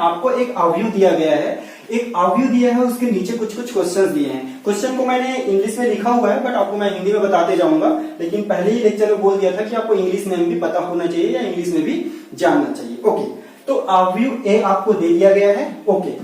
आपको एक अवयव दिया गया है, एक अवयव दिया है, उसके नीचे कुछ कुछ क्वेश्चंस दिए हैं। क्वेश्चन को मैंने इंग्लिश में लिखा हुआ है, बट आपको मैं हिंदी में बताते जाऊंगा, लेकिन पहले ही लेक्चर में बोल दिया था कि आपको इंग्लिश में भी पता होना चाहिए या इंग्लिश में भी जानना चाहिए। ओके, तो अवयव ए आपको दे दिया गया है। ओके,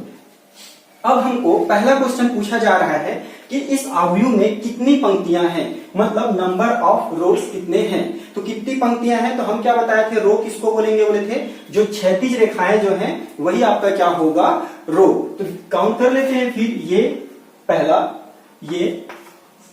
अब हमको पहला क्वेश्चन पूछा जा रहा है कि इस अवयव में कितनी पंक्तियां हैं, मतलब नंबर ऑफ रोज कितने हैं। तो कितनी पंक्तियां हैं, तो हम क्या बताए थे, रो किसको बोलेंगे, बोले थे जो क्षैतिज रेखाएं जो हैं वही आपका क्या होगा, रो। तो काउंट कर लेते हैं फिर, ये पहला, ये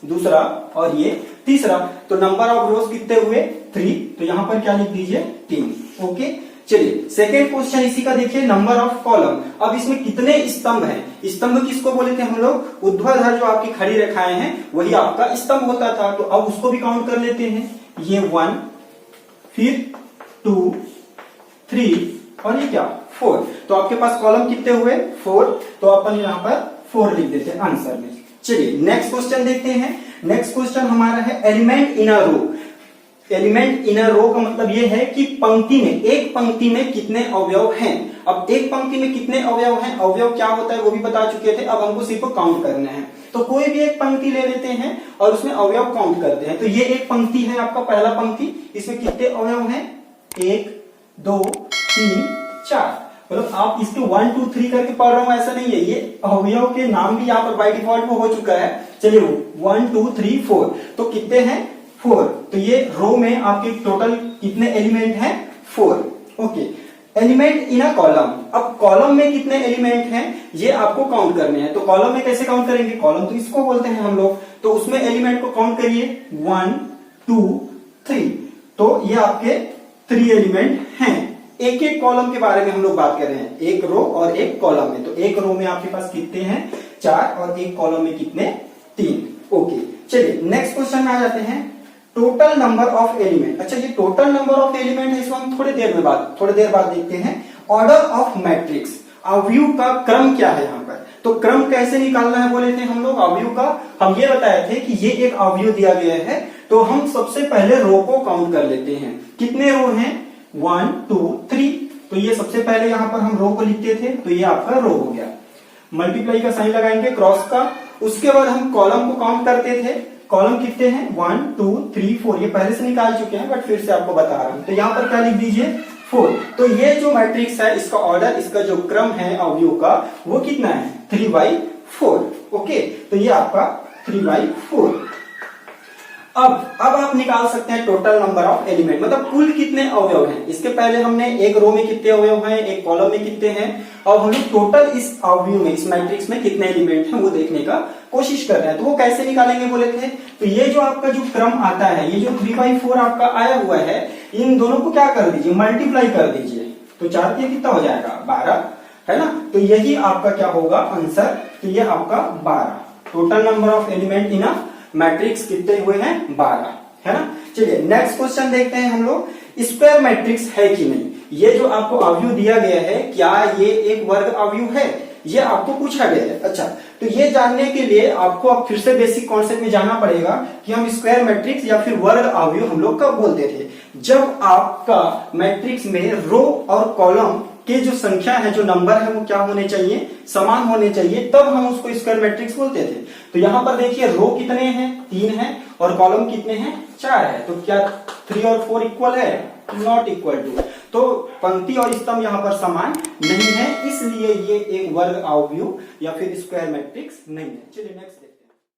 दूसरा और ये तीसरा। तो नंबर ऑफ रोज कितने हुए, 3। तो यहां पर क्या लिख दीजिए, 3। ओके, चलिए सेकेंड क्वेश्चन इसी का देखिए, नंबर ऑफ कॉलम। अब इसमें कितने स्तंभ हैं, स्तंभ किसको बोले थे हम लोग, ऊर्ध्वाधर जो आपकी खड़ी रेखाएं हैं वही आपका स्तंभ होता था। तो अब उसको भी काउंट कर लेते हैं, ये 1, फिर 2, 3 और ये क्या 4। तो आपके पास कॉलम कितने हुए, 4। तो अपन यहाँ पर 4 लिख देते हैं आंसर में। चलिए नेक्स्ट क्वेश्चन देखते हैं। नेक्स्ट क्वेश्चन हमारा है element in a row. Element in अ रो का मतलब ये है कि पंक्ति में, एक पंक्ति में कितने अवयव हैं। अब एक पंक्ति में कितने अवयव हैं, अवयव क्या होता है वो भी बता चुके थे, अब हमको सिर्फ काउंट करना है। तो कोई भी एक पंक्ति ले लेते हैं और उसमें अवयव काउंट करते हैं। तो ये एक पंक्ति है आपका, पहला पंक्ति, इसमें कितने अवयव हैं, 1 2 3 4। मतलब आप इसके 1 2 3 करके पढ़ रहा हूं ऐसा नहीं है, ये अवयव के नाम भी यहाँ पर बाय डिफॉल्ट में हो चुका है। चलिए 1 2 3 4, तो कितने हैं, 4। तो ये रो में आपके टोटल कितने एलिमेंट हैं, 4। Okay, element in a column. अब कॉलम में कितने एलिमेंट हैं ये आपको काउंट करने हैं। तो कॉलम में कैसे काउंट करेंगे, कॉलम तो इसको बोलते हैं हम लोग। तो उसमें एलिमेंट को काउंट करिए, 1 2 3। तो ये आपके 3 एलिमेंट हैं। एक एक कॉलम के बारे में हम लोग बात कर रहे हैं, एक रो और एक कॉलम में। तो एक रो में आपके पास कितने हैं, 4, और एक कॉलम में कितने, 3। ओके, चलिए नेक्स्ट क्वेश्चन में आ जाते हैं, टोटल नंबर ऑफ एलिमेंट। अच्छा, ये टोटल नंबर ऑफ एलिमेंट है, इसको हम थोड़ी देर बाद देखते हैं। ऑर्डर ऑफ मैट्रिक्स, अवयव का क्रम क्या है यहाँ पर। तो क्रम कैसे निकालना है बोले थे हम लोग अवयव का, हम ये बताए थे कि ये एक अवयव दिया गया है, तो हम सबसे पहले रो को काउंट कर लेते हैं। कितने रो हैं, 1 2 3। तो ये सबसे पहले यहाँ पर हम रो को लिखते थे, तो ये आपका रो हो गया। मल्टीप्लाई का साइन लगाएंगे क्रॉस का। उसके बाद हम कॉलम को काउंट करते थे, कॉलम कितने हैं, 1 2 3 4। ये पहले से निकाल चुके हैं, बट फिर से आपको बता रहा हूं। तो यहाँ पर क्या लिख दीजिए, 4। तो ये जो मैट्रिक्स है, इसका ऑर्डर, इसका जो क्रम है अवयव का, वो कितना है, 3/4। ओके, तो ये आपका 3/4। अब आप निकाल सकते हैं टोटल नंबर ऑफ एलिमेंट, मतलब कुल कितने अवयव हैं। इसके पहले हमने एक रो में कितने अवयव हैं, एक कॉलम में कितने हैं, और हम लोग टोटल इस अवयव में, इस मैट्रिक्स में कितने एलिमेंट हैं वो देखने का कोशिश कर रहे हैं। तो वो कैसे निकालेंगे बोले थे, तो ये जो आपका जो क्रम आता है, ये जो 3/4 आपका आया हुआ है, इन दोनों को क्या कर दीजिए, मल्टीप्लाई कर दीजिए। तो 4 के कितना हो जाएगा, 12, है ना। तो यही आपका क्या होगा आंसर। तो ये आपका 12, total number of element in a matrix कितने हुए हैं, 12, है ना। चलिए नेक्स्ट क्वेश्चन देखते हैं हम लोग, स्क्वायर मैट्रिक्स है कि नहीं। ये जो आपको अवयव दिया गया है, क्या ये एक वर्ग अवयव है, ये आपको पूछा गया है। अच्छा, तो ये जानने के लिए आपको अब फिर से बेसिक कॉन्सेप्ट में जाना पड़ेगा कि हम स्क्वायर मैट्रिक्स या फिर वर्ग अवयव हम लोग कब बोलते थे, जब आपका मैट्रिक्स में रो और कॉलम के जो संख्या है, जो नंबर है, वो क्या होने चाहिए, समान होने चाहिए, तब हम उसको स्क्वायर मैट्रिक्स बोलते थे। तो यहां पर देखिए रो कितने हैं, 3 है, और कॉलम कितने हैं, 4 है। तो क्या 3 और 4 इक्वल है, नॉट इक्वल टू। तो पंक्ति और स्तंभ यहां पर समान नहीं है, इसलिए ये एक वर्ग अवयव या फिर स्क्वायर मैट्रिक्स नहीं है। चलिए नेक्स्ट देखते हैं।